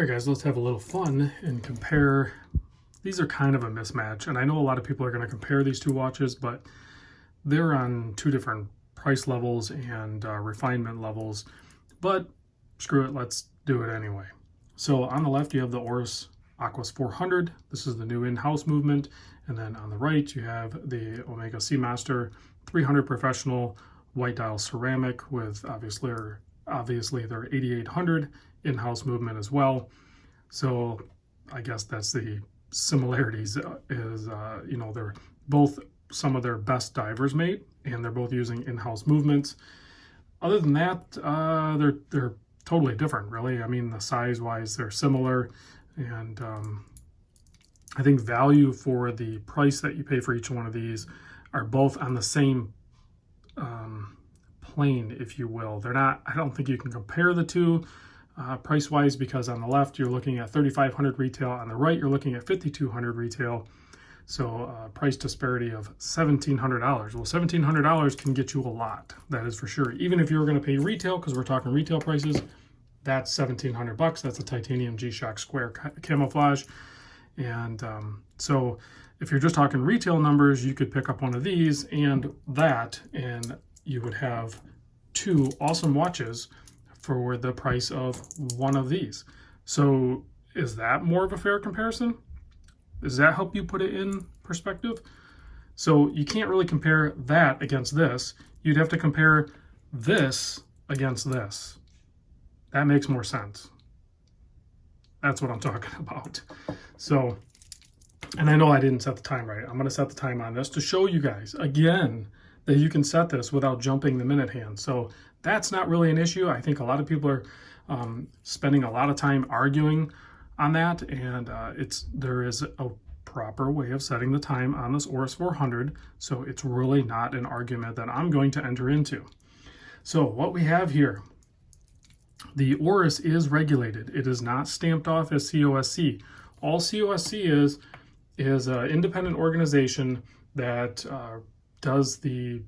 All right, guys, let's have a little fun and compare. These are kind of a mismatch, and I know a lot of people are going to compare these two watches, but they're on two different price levels and refinement levels, but screw it, let's do it anyway. So on the left, you have the Oris Aquis 400. This is the new in-house movement. And then on the right, you have the Omega Seamaster 300 Professional white dial ceramic with obviously their 8800 in-house movement as well. So I guess that's the similarities they're both some of their best divers made, and they're both using in-house movements. Other than that, they're totally different, really. I mean, the size-wise, they're similar, and I think value for the price that you pay for each one of these are both on the same plane, if you will. They're not. I don't think you can compare the two price-wise, because on the left you're looking at $3,500 retail, on the right you're looking at $5,200 retail. So price disparity of $1,700. Well, $1,700 can get you a lot, that is for sure. Even if you were going to pay retail, because we're talking retail prices, that's $1,700. That's a titanium G-Shock square camouflage. And so if you're just talking retail numbers, you could pick up one of these and that, and you would have two awesome watches for the price of one of these. So is that more of a fair comparison? Does that help you put it in perspective? So you can't really compare that against this. You'd have to compare this against this. That makes more sense. That's what I'm talking about. So, and I know I didn't set the time right. I'm going to set the time on this to show you guys, again, that you can set this without jumping the minute hand. So that's not really an issue. I think a lot of people are spending a lot of time arguing on that, and there is a proper way of setting the time on this Oris 400, so it's really not an argument that I'm going to enter into. So what we have here, the Oris is regulated. It is not stamped off as COSC. All COSC is an independent organization that does the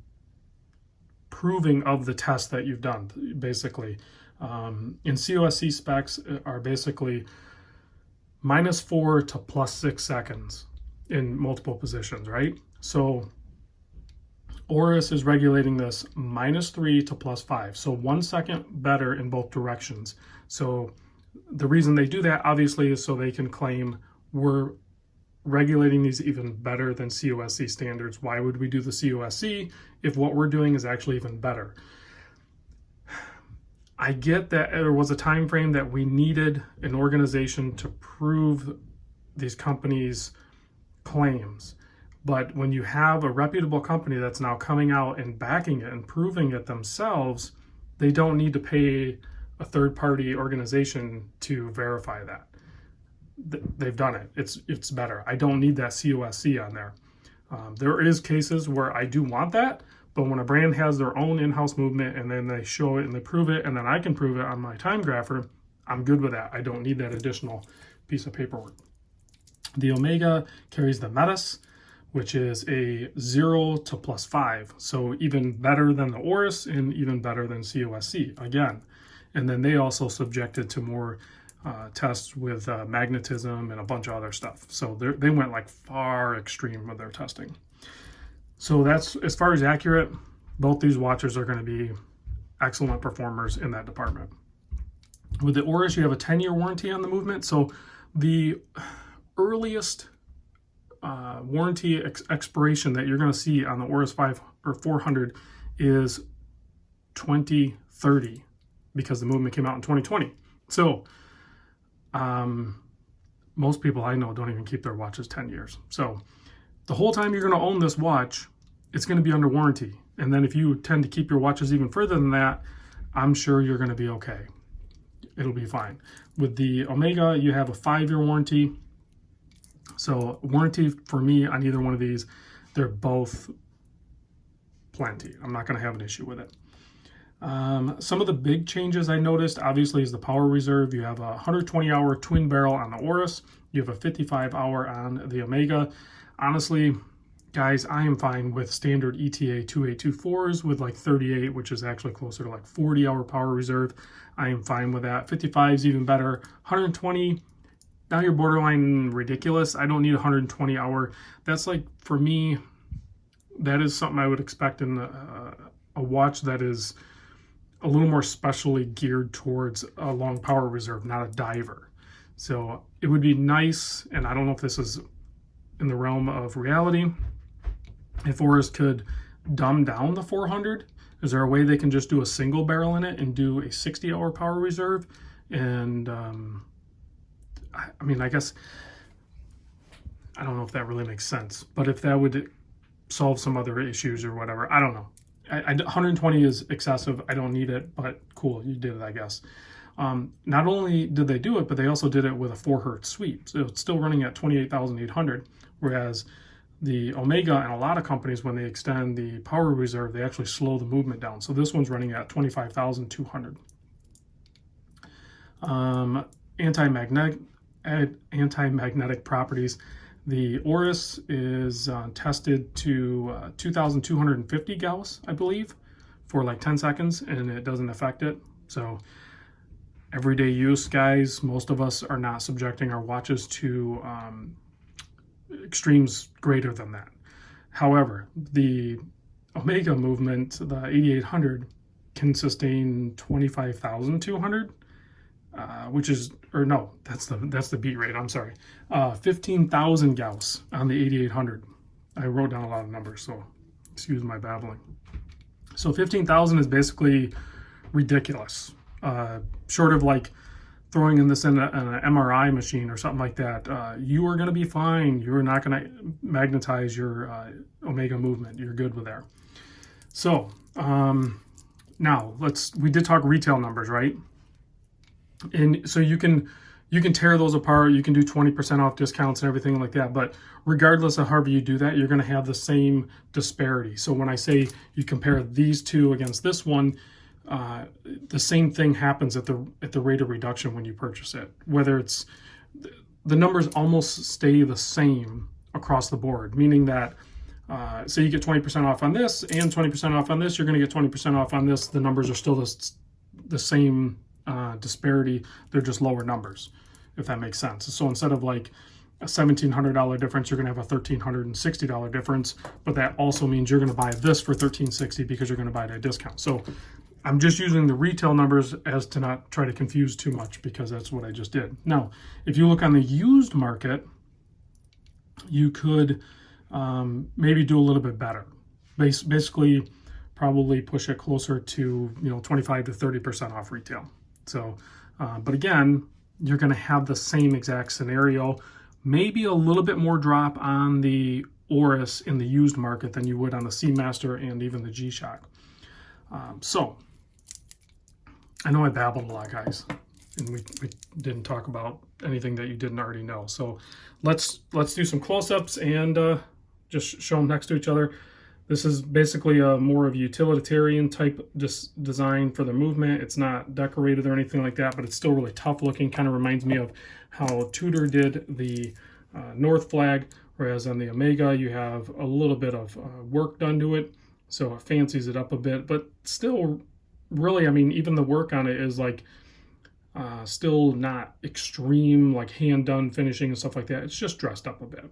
proving of the test that you've done, basically. And COSC specs are basically -4 to +6 seconds in multiple positions, right? So Oris is regulating this -3 to +5, so 1 second better in both directions. So the reason they do that, obviously, is so they can claim we're regulating these even better than COSC standards. Why would we do the COSC if what we're doing is actually even better? I get that there was a time frame that we needed an organization to prove these companies' claims. But when you have a reputable company that's now coming out and backing it and proving it themselves, they don't need to pay a third-party organization to verify that. They've done it. It's better. I don't need that COSC on there. There is cases where I do want that, but when a brand has their own in-house movement and then they show it and they prove it, and then I can prove it on my time grapher, I'm good with that. I don't need that additional piece of paperwork. The Omega carries the Metis, which is a 0 to +5. So even better than the Oris and even better than COSC, again. And then they also subjected to more tests with magnetism and a bunch of other stuff. So they went like far extreme with their testing. So that's, as far as accurate, both these watches are going to be excellent performers in that department. With the Oris, you have a 10-year warranty on the movement. So the earliest warranty expiration that you're going to see on the Oris 400 is 2030, because the movement came out in 2020. So most people I know don't even keep their watches 10 years. So the whole time you're going to own this watch, it's going to be under warranty. And then if you tend to keep your watches even further than that, I'm sure you're going to be okay. It'll be fine. With the Omega, you have a 5-year warranty. So warranty for me on either one of these, they're both plenty. I'm not going to have an issue with it. Some of the big changes I noticed, obviously, is the power reserve. You have a 120-hour twin barrel on the Oris. You have a 55-hour on the Omega. Honestly, guys, I am fine with standard ETA 2824s with like 38, which is actually closer to like 40-hour power reserve. I am fine with that. 55 is even better. 120, now you're borderline ridiculous. I don't need 120-hour. That's like, for me, that is something I would expect in a watch that is a little more specially geared towards a long power reserve, not a diver. So it would be nice, and I don't know if this is in the realm of reality, if Oris could dumb down the 400. Is there a way they can just do a single barrel in it and do a 60-hour power reserve? And I mean, I guess, I don't know if that really makes sense, but if that would solve some other issues or whatever, I don't know. 120 is excessive. I don't need it, but cool, you did it, I guess. Not only did they do it, but they also did it with a 4 hertz sweep. So it's still running at 28,800, whereas the Omega and a lot of companies, when they extend the power reserve, they actually slow the movement down. So this one's running at 25,200. Anti-magnetic properties. The Oris is tested to 2,250 Gauss, I believe, for like 10 seconds, and it doesn't affect it. So everyday use, guys, most of us are not subjecting our watches to extremes greater than that. However, the Omega movement, the 8800, can sustain 25,200, which is, or no, that's the beat rate, I'm sorry. 15,000 Gauss on the 8800. I wrote down a lot of numbers, so excuse my babbling. So 15,000 is basically ridiculous. Short of like throwing in this in an MRI machine or something like that, you are going to be fine. You're not going to magnetize your Omega movement. You're good with that. So now we did talk retail numbers, right? And so you can tear those apart. You can do 20% off discounts and everything like that. But regardless of however you do that, you're going to have the same disparity. So when I say you compare these two against this one, the same thing happens at the rate of reduction when you purchase it. Whether it's, the numbers almost stay the same across the board, meaning that say you get 20% off on this and 20% off on this, you're going to get 20% off on this. The numbers are still the same disparity. They're just lower numbers, if that makes sense. So instead of like a $1,700 difference, you're going to have a $1,360 difference, but that also means you're going to buy this for $1,360 because you're going to buy it at a discount. So I'm just using the retail numbers as to not try to confuse too much, because that's what I just did. Now, if you look on the used market, you could maybe do a little bit better. Basically, probably push it closer to 25 to 30% off retail. So, but again, you're going to have the same exact scenario. Maybe a little bit more drop on the Oris in the used market than you would on the Seamaster and even the G-Shock. So, I know I babbled a lot, guys, and we didn't talk about anything that you didn't already know. So let's do some close-ups and just show them next to each other. This is basically a more of a utilitarian type design for the movement. It's not decorated or anything like that, but it's still really tough looking. Kind of reminds me of how Tudor did the North flag, whereas on the Omega you have a little bit of work done to it, so it fancies it up a bit, but still really, I mean, even the work on it is like still not extreme, like hand done finishing and stuff like that. It's just dressed up a bit.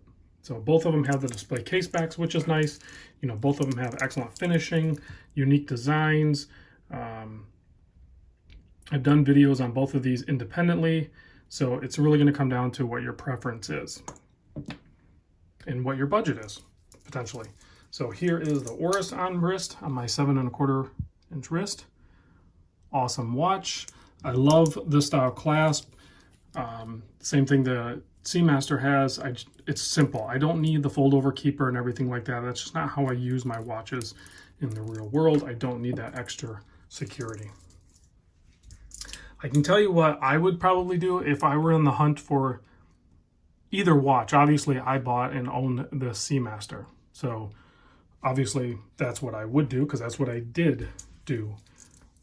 So both of them have the display case backs, which is nice. Both of them have excellent finishing, unique designs. I've done videos on both of these independently, so it's really going to come down to what your preference is and what your budget is, potentially. So here is the Oris on wrist, on my 7¼ inch wrist. Awesome watch. I love this style clasp. Same thing the Seamaster has. It's simple. I don't need the fold over keeper and everything like that. That's just not how I use my watches in the real world. I don't need that extra security. I can tell you what I would probably do if I were in the hunt for either watch. Obviously, I bought and own the Seamaster, so obviously that's what I would do, because that's what I did do.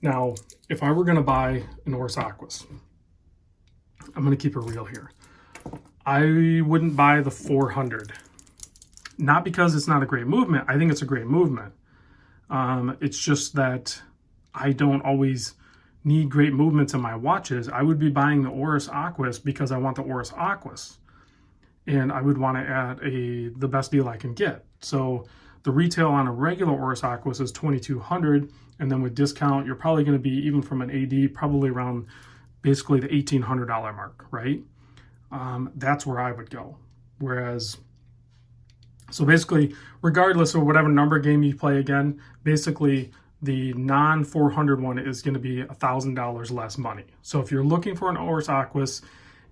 Now, if I were going to buy an Oris Aquis, I'm going to keep it real here. I wouldn't buy the 400. Not because it's not a great movement. I think it's a great movement. It's just that I don't always need great movements in my watches. I would be buying the Oris Aquis because I want the Oris Aquis. And I would want to add the best deal I can get. So the retail on a regular Oris Aquis is $2,200, and then with discount, you're probably going to be, even from an AD, probably around basically the $1,800 mark, right? That's where I would go. Whereas, so basically, regardless of whatever number game you play again, basically the non-400 one is going to be $1,000 less money. So if you're looking for an Oris Aquis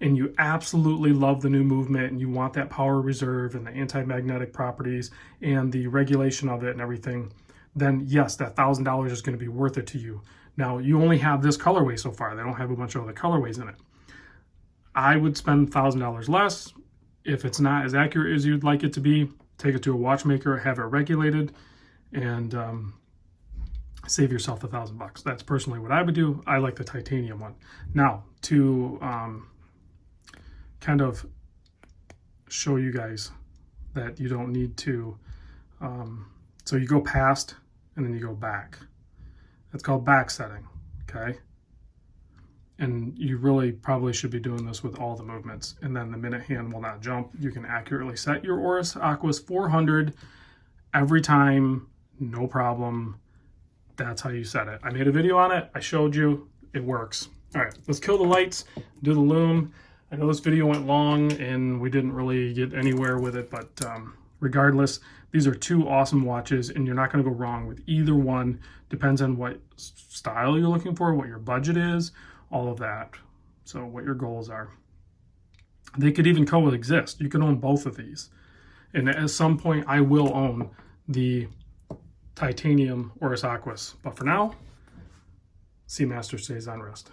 and you absolutely love the new movement and you want that power reserve and the anti-magnetic properties and the regulation of it and everything, then yes, that $1,000 is going to be worth it to you. Now, you only have this colorway so far. They don't have a bunch of other colorways in it. I would spend $1,000 less. If it's not as accurate as you'd like it to be, take it to a watchmaker, have it regulated, and save yourself $1,000. That's personally what I would do. I like the titanium one. Now, to kind of show you guys that you don't need to, so you go past and then you go back. That's called back setting, okay? And you really probably should be doing this with all the movements. And then the minute hand will not jump. You can accurately set your Oris Aquis 400 every time, no problem. That's how you set it. I made a video on it. I showed you. It works. All right, let's kill the lights, do the loom. I know this video went long and we didn't really get anywhere with it, but regardless, these are two awesome watches and you're not going to go wrong with either one. Depends on what style you're looking for, what your budget is, all of that. So what your goals are. They could even coexist. You can own both of these. And at some point I will own the titanium Oris Aquis. But for now, Seamaster stays on rest.